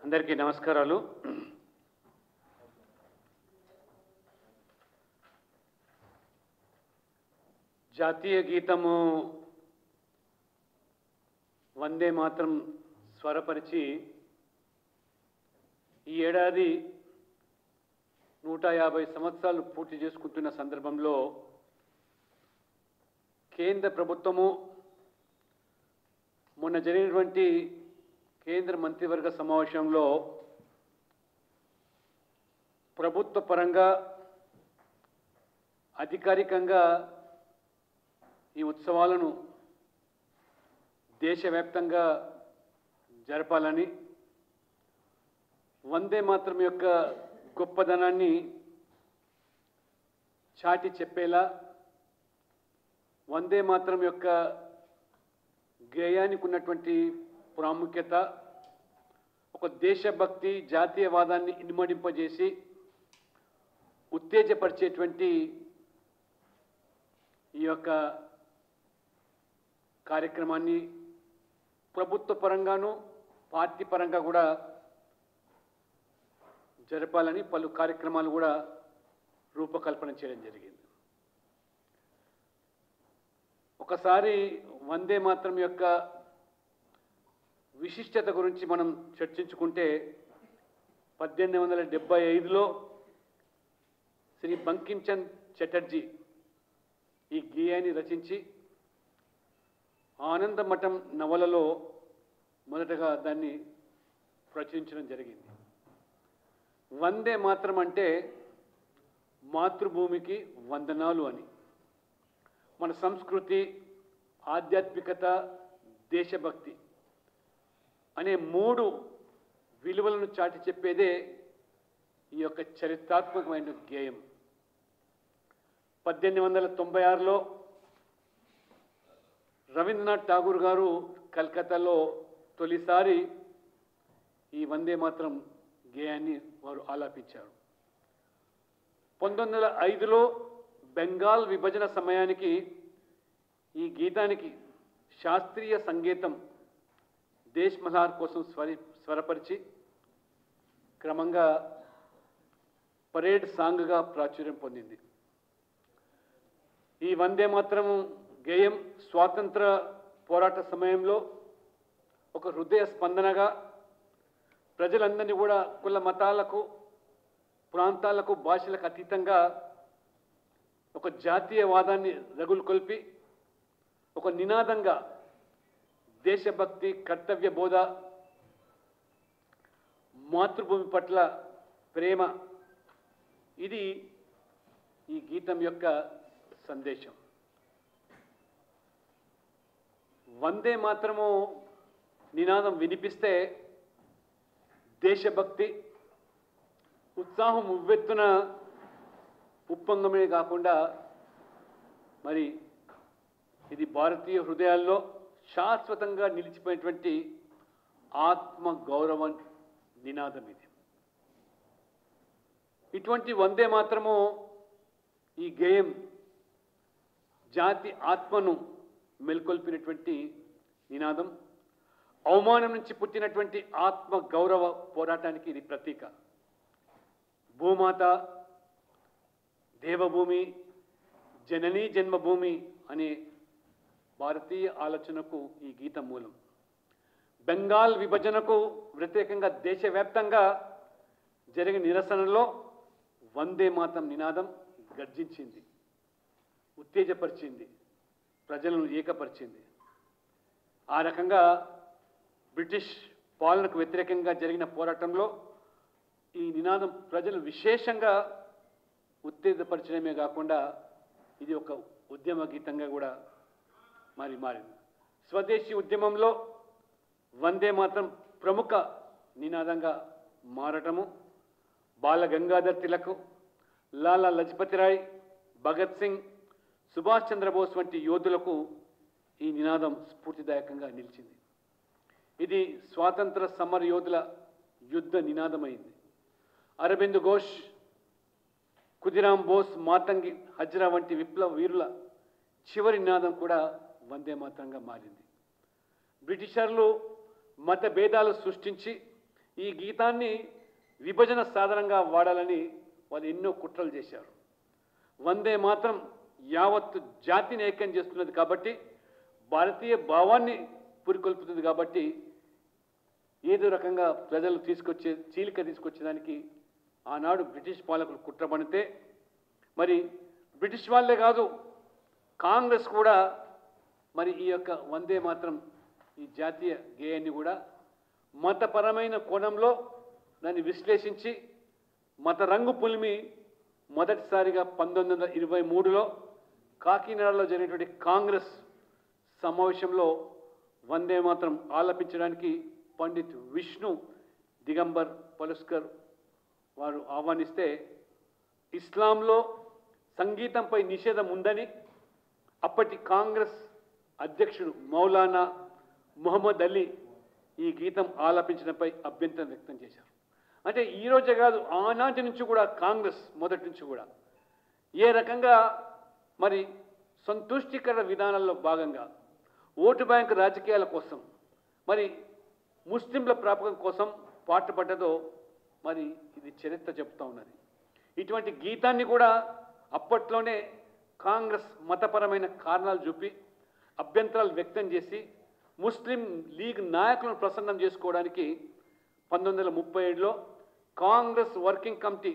అందరికీ నమస్కారాలు. జాతీయ గీతము వందే మాత్రం స్వరపరిచి ఈ ఏడాది 150 సంవత్సరాలు పూర్తి చేసుకుంటున్న సందర్భంలో కేంద్ర ప్రభుత్వము మొన్న జరిగినటువంటి కేంద్ర మంత్రివర్గ సమావేశంలో ప్రభుత్వ పరంగా అధికారికంగా ఈ ఉత్సవాలను దేశవ్యాప్తంగా జరపాలని, వందే మాతరం యొక్క గొప్పదనాన్ని చాటి చెప్పేలా, వందే మాతరం యొక్క గేయానికి ఉన్నటువంటి ప్రాముఖ్యత, ఒక దేశభక్తి జాతీయవాదాన్ని ఇనుమడింపజేసి ఉత్తేజపరిచేటువంటి ఈ యొక్క కార్యక్రమాన్ని ప్రభుత్వ పరంగాను పార్టీ పరంగా కూడా జరపాలని పలు కార్యక్రమాలు కూడా రూపకల్పన చేయడం జరిగింది. ఒకసారి వందే మాతరం యొక్క విశిష్టత గురించి మనం చర్చించుకుంటే 1875లో శ్రీ బంకించంద్ చటర్జీ ఈ గేయాన్ని రచించి ఆనందమఠం నవలలో మొదటగా దాన్ని ప్రచురించడం జరిగింది. వందే మాతరం అంటే మాతృభూమికి వందనాలు అని. మన సంస్కృతి, ఆధ్యాత్మికత, దేశభక్తి అనే 3 విలువలను చాటి చెప్పేదే ఈ యొక్క చరిత్రాత్మకమైన గేయం. 1896లో రవీంద్రనాథ్ ఠాగూర్ గారు కలకత్తాలో తొలిసారి ఈ వందే మాతరం గేయాన్ని వారు ఆలాపించారు. 1905లో బెంగాల్ విభజన సమయానికి ఈ గీతానికి శాస్త్రీయ సంగీతం దేశ్ మల్హార్ కోసం స్వరపరిచి క్రమంగా పరేడ్ సాంగ్గా ప్రాచుర్యం పొందింది. ఈ వందే మాతరం గేయం స్వాతంత్ర పోరాట సమయంలో ఒక హృదయ స్పందనగా ప్రజలందరినీ కూడా కుల మతాలకు, ప్రాంతాలకు, భాషలకు అతీతంగా ఒక జాతీయవాదాన్ని రగులుకొల్పి ఒక నినాదంగా దేశభక్తి, కర్తవ్య బోధ, మాతృభూమి పట్ల ప్రేమ, ఇది ఈ గీతం యొక్క సందేశం. వందే మాతరము నినాదం వినిపిస్తే దేశభక్తి ఉత్సాహం ఉవ్వెత్తున ఉప్పొంగమే కాకుండా మరి ఇది భారతీయ హృదయాల్లో శాశ్వతంగా నిలిచిపోయినటువంటి ఆత్మ గౌరవ నినాదం ఇది. ఇటువంటి వందే మాత్రము ఈ గేయం జాతి ఆత్మను మెల్కొల్పినటువంటి నినాదం. అవమానం నుంచి పుట్టినటువంటి ఆత్మ గౌరవ పోరాటానికి ఇది ప్రతీక. భూమాత, దేవభూమి, జననీ జన్మభూమి అనే భారతీయ ఆలోచనకు ఈ గీతం మూలం. బెంగాల్ విభజనకు వ్యతిరేకంగా దేశవ్యాప్తంగా జరిగిన నిరసనలో వందే మాతరం నినాదం గర్జించింది, ఉత్తేజపరిచింది, ప్రజలను ఏకపరిచింది. ఆ రకంగా బ్రిటిష్ పాలనకు వ్యతిరేకంగా జరిగిన పోరాటంలో ఈ నినాదం ప్రజలు విశేషంగా ఉత్తేజపరచడమే కాకుండా ఇది ఒక ఉద్యమ గీతంగా కూడా మారింది. స్వదేశీ ఉద్యమంలో వందే మాతరం ప్రముఖ నినాదంగా మారటము బాల గంగాధర్ తిలక్, లాలా లజపతి రాయ్, భగత్ సింగ్, సుభాష్ చంద్రబోస్ వంటి యోధులకు ఈ నినాదం స్ఫూర్తిదాయకంగా నిలిచింది. ఇది స్వాతంత్ర సమర యోధుల యుద్ధ నినాదమైంది. అరబింద్ ఘోష్, ఖుదీరామ్ బోస్, మాతంగి హజ్రా వంటి విప్లవ వీరుల చివరి నినాదం కూడా వందే మాతరంగా మారింది. బ్రిటిషర్లు మత భేదాలు సృష్టించి ఈ గీతాన్ని విభజన సాధనంగా వాడాలని వాళ్ళు ఎన్నో కుట్రలు చేశారు. వందే మాత్రం యావత్తు జాతిని ఐక్యం చేస్తున్నది కాబట్టి, భారతీయ భావాన్ని పురికొల్పుతుంది కాబట్టి ఏదో రకంగా ప్రజలు చీలిక తీసుకొచ్చేదానికి ఆనాడు బ్రిటిష్ పాలకులు కుట్రపడితే, మరి బ్రిటిష్ వాళ్ళే కాదు కాంగ్రెస్ కూడా మరి ఈ యొక్క వందే మాత్రం ఈ జాతీయ గేయాన్ని కూడా మతపరమైన కోణంలో దాన్ని విశ్లేషించి మత రంగు పులిమి మొదటిసారిగా 1923లో కాకినాడలో జరిగినటువంటి కాంగ్రెస్ సమావేశంలో వందే మాత్రం ఆలపించడానికి పండిత్ విష్ణు దిగంబర్ పలుస్కర్ వారు ఆహ్వానిస్తే, ఇస్లాంలో సంగీతంపై నిషేధం ఉందని అప్పటి కాంగ్రెస్ అధ్యక్షుడు మౌలానా ముహమ్మద్ అలీ ఈ గీతం ఆలపించడంపై అభ్యంతరం వ్యక్తం చేశారు. అంటే ఈరోజే కాదు, ఆనాటి నుంచి కూడా కాంగ్రెస్ మొదటి నుంచి కూడా ఏ రకంగా మరి సంతుష్టికర విధానాల్లో భాగంగా ఓటు బ్యాంకు రాజకీయాల కోసం మరి ముస్లింల ప్రాపకం కోసం పాటుపడ్డదో మరి ఇది చరిత్ర చెప్తా ఉన్నది. ఇటువంటి గీతాన్ని కూడా అప్పట్లోనే కాంగ్రెస్ మతపరమైన కారణాలు చూపి అభ్యంతరాలు వ్యక్తం చేసి ముస్లిం లీగ్ నాయకులను ప్రసన్నం చేసుకోవడానికి 1937లో కాంగ్రెస్ వర్కింగ్ కమిటీ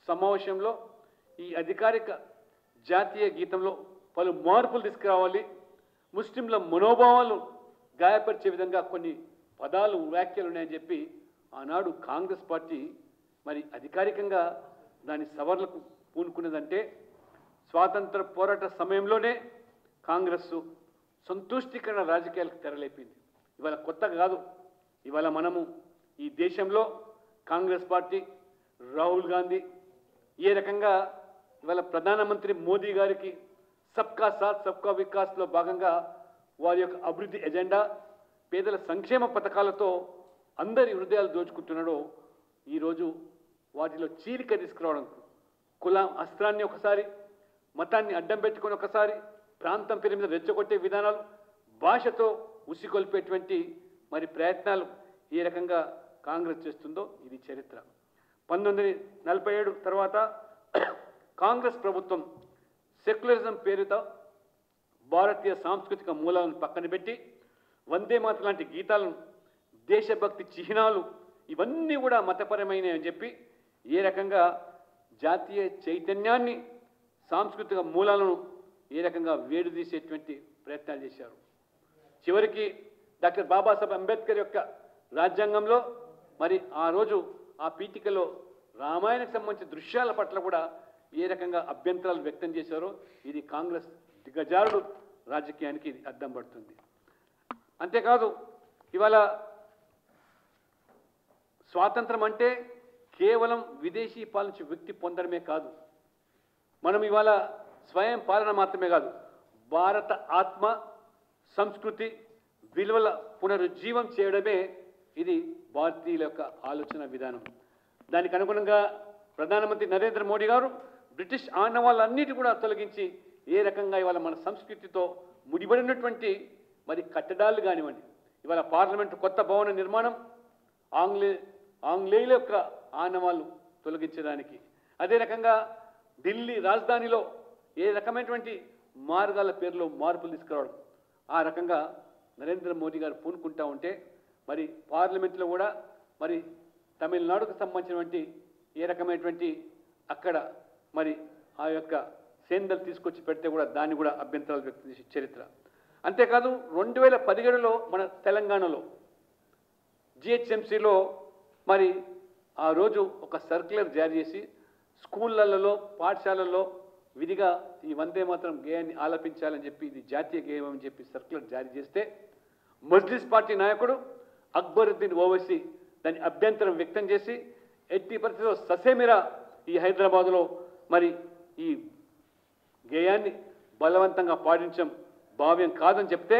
సమావేశంలో ఈ అధికారిక జాతీయ గీతంలో పలు మార్పులు తీసుకురావాలి, ముస్లింల మనోభావాలు గాయపరిచే విధంగా కొన్ని పదాలు వ్యాఖ్యలు ఉన్నాయని చెప్పి ఆనాడు కాంగ్రెస్ పార్టీ మరి అధికారికంగా దాని సవరణలకు పూనుకున్నదంటే, స్వాతంత్ర పోరాట సమయంలోనే కాంగ్రెస్ సంతుష్టికరణ రాజకీయాలకు తెరలేపింది. ఇవాళ కొత్త కాదు. ఇవాళ మనము ఈ దేశంలో కాంగ్రెస్ పార్టీ రాహుల్ గాంధీ ఏ రకంగా ఇవాళ ప్రధానమంత్రి మోదీ గారికి సబ్కా సాత్ సబ్కా వికాస్లో భాగంగా వారి యొక్క అభివృద్ధి ఎజెండా, పేదల సంక్షేమ పథకాలతో అందరి హృదయాలు దోచుకుంటున్నాడో ఈరోజు వాటిలో చీలిక తీసుకురావడం, కులం అస్త్రాన్ని ఒకసారి, మతాన్ని అడ్డం పెట్టుకొని ఒకసారి, ప్రాంతం పేరు మీద రెచ్చగొట్టే విధానాలు, భాషతో ఉసిగొల్పేటువంటి మరి ప్రయత్నాలు ఏ రకంగా కాంగ్రెస్ చేస్తుందో ఇది చరిత్ర. 1947 తర్వాత కాంగ్రెస్ ప్రభుత్వం సెక్యులరిజం పేరుతో భారతీయ సాంస్కృతిక మూలాలను పక్కన పెట్టి వందే మాతరం లాంటి గీతాలను, దేశభక్తి చిహ్నాలు ఇవన్నీ కూడా మతపరమైనవి అని చెప్పి ఏ రకంగా జాతీయ చైతన్యాన్ని, సాంస్కృతిక మూలాలను ఏ రకంగా వేడుదీసేటువంటి ప్రయత్నాలు చేశారు. చివరికి డాక్టర్ బాబాసాహెబ్ అంబేద్కర్ యొక్క రాజ్యాంగంలో మరి ఆ రోజు ఆ పీఠికలో రామాయణకు సంబంధించిన దృశ్యాల పట్ల కూడా ఏ రకంగా అభ్యంతరాలు వ్యక్తం చేశారో ఇది కాంగ్రెస్ దిగజారుడు రాజకీయానికి ఇది అద్దం పడుతుంది. అంతేకాదు, ఇవాళ స్వాతంత్రం అంటే కేవలం విదేశీ పాలించే వ్యక్తి పొందడమే కాదు, మనం ఇవాళ స్వయం పాలన మాత్రమే కాదు, భారత ఆత్మ, సంస్కృతి, విలువల పునరుజ్జీవం చేయడమే ఇది భారతీయుల యొక్క ఆలోచన విధానం. దానికి అనుగుణంగా ప్రధానమంత్రి నరేంద్ర మోడీ గారు బ్రిటిష్ ఆనవాళ్ళన్నిటి కూడా తొలగించి ఏ రకంగా ఇవాళ మన సంస్కృతితో ముడిపడినటువంటి మరి కట్టడాలు కానివ్వండి, ఇవాళ పార్లమెంటు కొత్త భవన నిర్మాణం ఆంగ్లేయుల యొక్క ఆనవాళ్ళు తొలగించడానికి, అదే రకంగా ఢిల్లీ రాజధానిలో ఏ రకమైనటువంటి మార్గాల పేరులో మార్పులు తీసుకురావడం, ఆ రకంగా నరేంద్ర మోడీ గారు పూనుకుంటా ఉంటే మరి పార్లమెంట్లో కూడా మరి తమిళనాడుకు సంబంధించినటువంటి ఏ రకమైనటువంటి అక్కడ మరి ఆ యొక్క సేందలు తీసుకొచ్చి పెడితే కూడా దాన్ని కూడా అభ్యంతరాలు వ్యక్తం చేసే చరిత్ర. అంతేకాదు 2017లో మన తెలంగాణలో జిహెచ్ఎంసీలో మరి ఆ రోజు ఒక సర్క్యులర్ జారీ చేసి స్కూళ్ళల్లో, పాఠశాలల్లో విధిగా ఈ వందే మాత్రం గేయాన్ని ఆలపించాలని చెప్పి ఇది జాతీయ గేయం అని చెప్పి సర్క్యులర్ జారీ చేస్తే మజ్లిస్ పార్టీ నాయకుడు అక్బరుద్దీన్ ఓవైసీ దాన్ని అభ్యంతరం వ్యక్తం చేసి ఎట్టి పరిస్థితిలో ససేమిరా ఈ హైదరాబాదులో మరి ఈ గేయాన్ని బలవంతంగా పాటించడం భావ్యం కాదని చెప్తే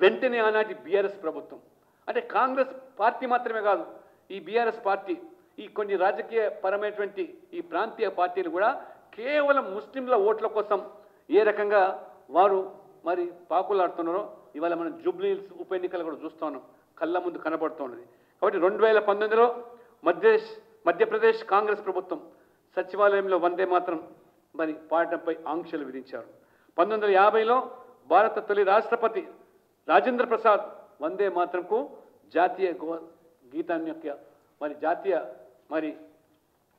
వెంటనే ఆనాటి బీఆర్ఎస్ ప్రభుత్వం, అంటే కాంగ్రెస్ పార్టీ మాత్రమే కాదు, ఈ బీఆర్ఎస్ పార్టీ, ఈ కొన్ని రాజకీయ పరమైనటువంటి ఈ ప్రాంతీయ పార్టీలు కూడా కేవలం ముస్లింల ఓట్ల కోసం ఏ రకంగా వారు మరి పాకులాడుతున్నారో ఇవాళ మనం జూబ్లీ హిల్స్ ఉప ఎన్నికలు కూడా చూస్తూ ఉన్నాం, కళ్ళ ముందు కనబడుతూ ఉన్నది. కాబట్టి 2019లో మధ్యప్రదేశ్ కాంగ్రెస్ ప్రభుత్వం సచివాలయంలో వందే మాత్రం మరి పాడటంపై ఆంక్షలు విధించారు. 1950లో భారత తొలి రాష్ట్రపతి రాజేంద్ర ప్రసాద్ వందే మాత్రంకు జాతీయ గీతాన్ని యొక్క మరి జాతీయ మరి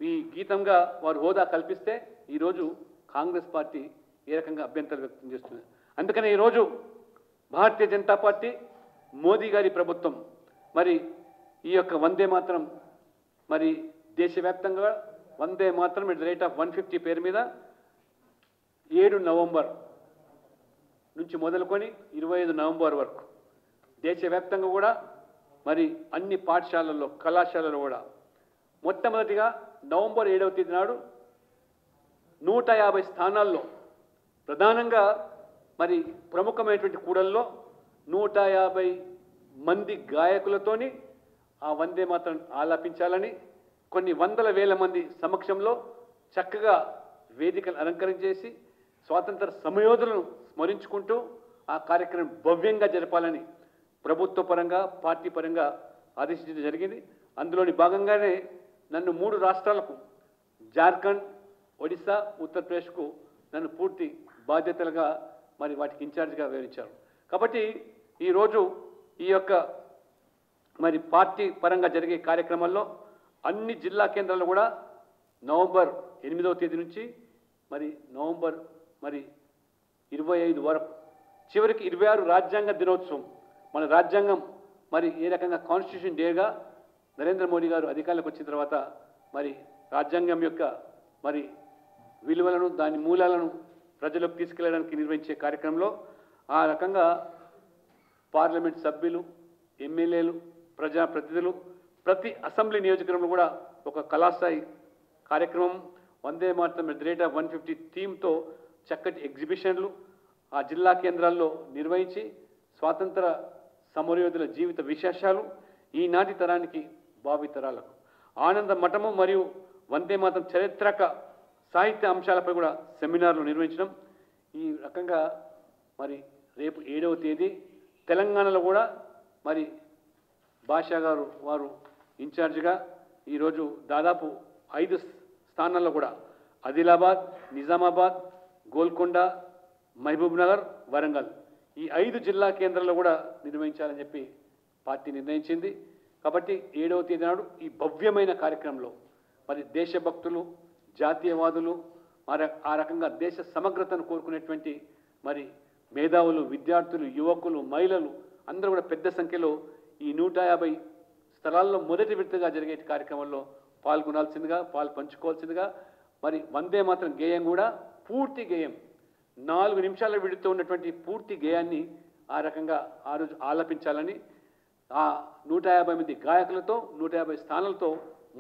ఈ గీతంగా వారు హోదా కల్పిస్తే ఈరోజు కాంగ్రెస్ పార్టీ ఏ రకంగా అభ్యంతరం వ్యక్తం చేస్తుంది. అందుకని ఈరోజు భారతీయ జనతా పార్టీ మోదీ గారి ప్రభుత్వం మరి ఈ యొక్క వందే మాత్రం మరి దేశవ్యాప్తంగా వందే మాత్రం ఎట్ ద రేట్ ఆఫ్ 150 పేరు మీద 7 నవంబర్ నుంచి మొదలుకొని 25 నవంబర్ వరకు దేశవ్యాప్తంగా కూడా మరి అన్ని పాఠశాలల్లో కళాశాలలో కూడా మొట్టమొదటిగా నవంబర్ 7వ తేదీ నాడు 150 స్థానాల్లో ప్రధానంగా మరి ప్రముఖమైనటువంటి కూడల్లో 150 మంది గాయకులతోని ఆ వందే మాత్రం ఆలాపించాలని కొన్ని వందల వేల మంది సమక్షంలో చక్కగా వేదికను అలంకరించేసి స్వాతంత్ర సమయోధులను స్మరించుకుంటూ ఆ కార్యక్రమం భవ్యంగా జరపాలని ప్రభుత్వ పరంగా పార్టీ పరంగా ఆదేశించడం జరిగింది. అందులోని భాగంగానే నన్ను 3 రాష్ట్రాలకు జార్ఖండ్, ఒడిశా, ఉత్తరప్రదేశ్కు నన్ను పూర్తి బాధ్యతలుగా మరి వాటికి ఇన్ఛార్జిగా వివరించారు. కాబట్టి ఈరోజు ఈ యొక్క మరి పార్టీ పరంగా జరిగే కార్యక్రమాల్లో అన్ని జిల్లా కేంద్రాల్లో కూడా నవంబర్ 8వ తేదీ నుంచి మరి నవంబర్ మరి 25 వరకు చివరికి 26 రాజ్యాంగ దినోత్సవం మన రాజ్యాంగం మరి ఏ రకంగా కాన్స్టిట్యూషన్ డేగా నరేంద్ర మోడీ గారు అధికారంలోకి వచ్చిన తర్వాత మరి రాజ్యాంగం యొక్క మరి విలువలను దాని మూలాలను ప్రజలకు తీసుకెళ్లడానికి నిర్వహించే కార్యక్రమంలో ఆ రకంగా పార్లమెంట్ సభ్యులు, ఎమ్మెల్యేలు, ప్రజాప్రతినిధులు ప్రతి అసెంబ్లీ నియోజకవర్గంలో కూడా ఒక కళాస్థాయి కార్యక్రమం వందే మాత్రం ఎట్ ద రేట్ ఆఫ్ 150 థీమ్తో చక్కటి ఎగ్జిబిషన్లు ఆ జిల్లా కేంద్రాల్లో నిర్వహించి స్వాతంత్ర సమరయోధుల జీవిత విశేషాలు ఈనాటి తరానికి భావితరాలకు ఆనంద మఠము మరియు వందే మాత్రం చారిత్రక సాహిత్య అంశాలపై కూడా సెమినార్లు నిర్వహించడం. ఈ రకంగా మరి రేపు 7వ తేదీ తెలంగాణలో కూడా మరి భాషా గారు వారు ఇన్ఛార్జిగా ఈరోజు దాదాపు 5 స్థానాల్లో కూడా ఆదిలాబాద్, నిజామాబాద్, గోల్కొండ, మహబూబ్ నగర్, వరంగల్ ఈ 5 జిల్లా కేంద్రాల్లో కూడా నిర్వహించాలని చెప్పి పార్టీ నిర్ణయించింది. కాబట్టి 7వ తేదీ నాడు ఈ భవ్యమైన కార్యక్రమంలో మరి దేశభక్తులు, జాతీయవాదులు మరి ఆ రకంగా దేశ సమగ్రతను కోరుకునేటువంటి మరి మేధావులు, విద్యార్థులు, యువకులు, మహిళలు అందరూ కూడా పెద్ద సంఖ్యలో ఈ 150 స్థలాల్లో మొదటి విడతగా జరిగే కార్యక్రమంలో పాల్గొనాల్సిందిగా పంచుకోవాల్సిందిగా మరి వందే మాత్రం గేయం కూడా పూర్తి గేయం 4 నిమిషాల విడితో ఉన్నటువంటి పూర్తి గేయాన్ని ఆ రకంగా ఆ రోజు ఆలపించాలని ఆ 150 మంది గాయకులతో 150 స్థానాలతో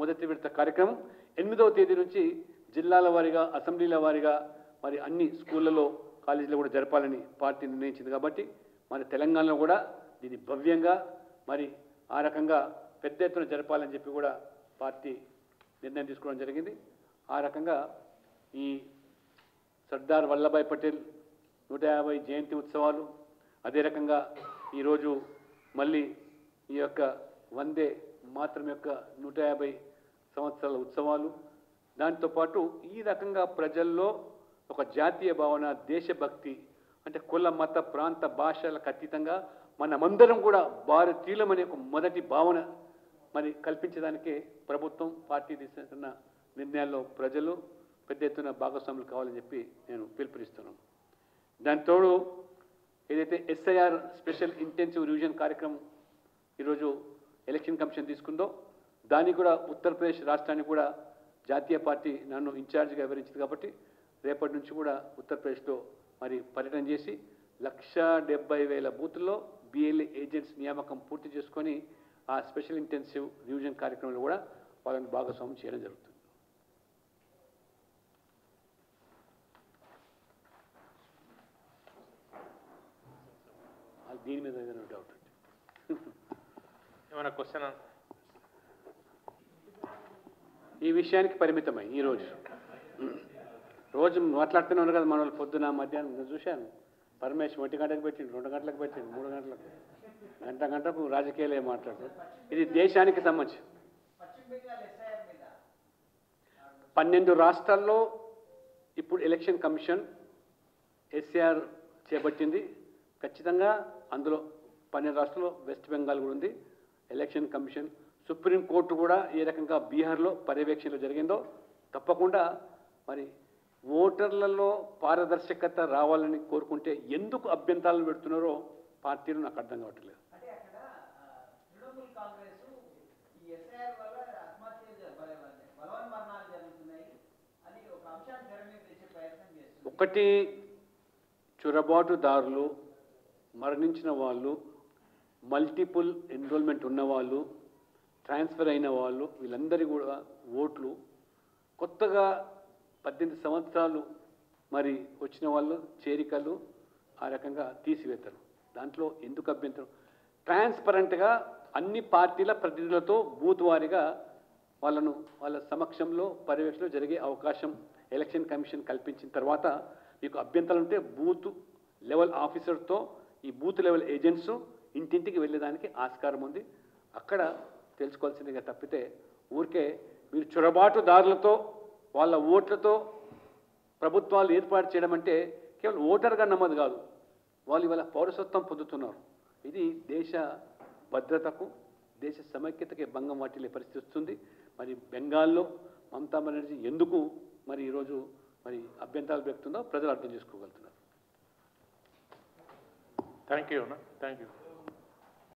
మొదటి విడత కార్యక్రమం 8వ తేదీ నుంచి జిల్లాల వారీగా, అసెంబ్లీల వారీగా మరి అన్ని స్కూళ్ళలో, కాలేజీలో కూడా జరపాలని పార్టీ నిర్ణయించింది. కాబట్టి మన తెలంగాణలో కూడా దీన్ని భవ్యంగా మరి ఆ రకంగా పెద్ద ఎత్తున జరపాలని చెప్పి కూడా పార్టీ నిర్ణయం తీసుకోవడం జరిగింది. ఆ రకంగా ఈ సర్దార్ వల్లభాయ్ పటేల్ 150 జయంతి ఉత్సవాలు, అదే రకంగా ఈరోజు మళ్ళీ ఈ యొక్క వందే మాత్రం యొక్క 150 సంవత్సరాల ఉత్సవాలు, దాంతోపాటు ఈ రకంగా ప్రజల్లో ఒక జాతీయ భావన, దేశభక్తి అంటే కుల, మత, ప్రాంత, భాషలకు అతీతంగా మనమందరం కూడా భారతీయులమనే ఒక మొదటి భావన మరి కల్పించడానికే ప్రభుత్వం, పార్టీ తీసుకున్న నిర్ణయాల్లో ప్రజలు పెద్ద ఎత్తున భాగస్వాములు కావాలని చెప్పి నేను పిలుపునిస్తున్నాను. దానితోడు ఏదైతే SIR స్పెషల్ ఇంటెన్సివ్ రివిజన్ కార్యక్రమం ఈరోజు ఎలక్షన్ కమిషన్ తీసుకుందో దానికి కూడా ఉత్తరప్రదేశ్ రాష్ట్రానికి కూడా జాతీయ పార్టీ నన్ను ఇన్ఛార్జిగా వివరించింది. కాబట్టి రేపటి నుంచి కూడా ఉత్తరప్రదేశ్లో మరి పర్యటన చేసి 1,70,000 బూతుల్లో BLA ఏజెంట్స్ నియామకం పూర్తి చేసుకొని ఆ స్పెషల్ ఇంటెన్సివ్ రివిజన్ కార్యక్రమంలో కూడా వాళ్ళని భాగస్వామ్యం చేయడం జరుగుతుంది. దీని మీద ఏదైనా డౌట్ ఏమైనా క్వశ్చన్? ఈ విషయానికి పరిమితమై ఈరోజు రోజు మాట్లాడుతూనే ఉన్నారు కదా మన వాళ్ళు పొద్దున మధ్యాహ్నం చూశాను పరమేశ్ 1 గంటకు పెట్టిండు, 2 గంటలకు పెట్టిండు, 3 గంటలకు, గంటకు రాజకీయాలే మాట్లాడుతారు. ఇది దేశానికి సంబంధించి 12 రాష్ట్రాల్లో ఇప్పుడు ఎలక్షన్ కమిషన్ ఎస్ఆర్ చేపట్టింది. ఖచ్చితంగా అందులో 12 రాష్ట్రాల్లో వెస్ట్ బెంగాల్ కూడా ఉంది. ఎలక్షన్ కమిషన్, సుప్రీంకోర్టు కూడా ఏ రకంగా బీహార్లో పర్యవేక్షణలో జరిగిందో తప్పకుండా మరి ఓటర్లలో పారదర్శకత రావాలని కోరుకుంటే ఎందుకు అభ్యంతరాలు పెడుతున్నారో పార్టీలు నాకు అర్థం కావట్లేదు. ఒకటి, చొరబాటుదారులు, మరణించిన వాళ్ళు, మల్టిపుల్ ఎన్రోల్మెంట్ ఉన్నవాళ్ళు, ట్రాన్స్ఫర్ అయిన వాళ్ళు, వీళ్ళందరి కూడా ఓట్లు కొత్తగా 18 సంవత్సరాలు మరి వచ్చిన వాళ్ళు చేరికలు ఆ రకంగా తీసివేస్తారు. దాంట్లో ఎందుకు అభ్యంతరం? ట్రాన్స్పరెంట్గా అన్ని పార్టీల ప్రతినిధులతో బూత్ వారీగా వాళ్ళ సమక్షంలో పర్యవేక్షణలో జరిగే అవకాశం ఎలక్షన్ కమిషన్ కల్పించిన తర్వాత మీకు అభ్యంతరాలు ఉంటే బూత్ లెవెల్ ఆఫీసర్తో ఈ బూత్ లెవెల్ ఏజెంట్స్ ఇంటింటికి వెళ్ళేదానికి ఆస్కారం ఉంది. అక్కడ తెలుసుకోవాల్సిందిగా తప్పితే ఊరికే మీరు చొరబాటుదారులతో వాళ్ళ ఓట్లతో ప్రభుత్వాలు ఏర్పాటు చేయడం అంటే కేవలం ఓటర్గా నమ్మదు కాదు, వాళ్ళు ఇవాళ పౌరసత్వం పొందుతున్నారు. ఇది దేశ భద్రతకు, దేశ సమైక్యతకి భంగం వాటిల్లే పరిస్థితి వస్తుంది. మరి బెంగాల్లో మమతా బెనర్జీ ఎందుకు మరి ఈరోజు మరి అభ్యంతరాలు పెడుతుందో ప్రజలు అర్థం చేసుకోగలుగుతున్నారు. Thank you.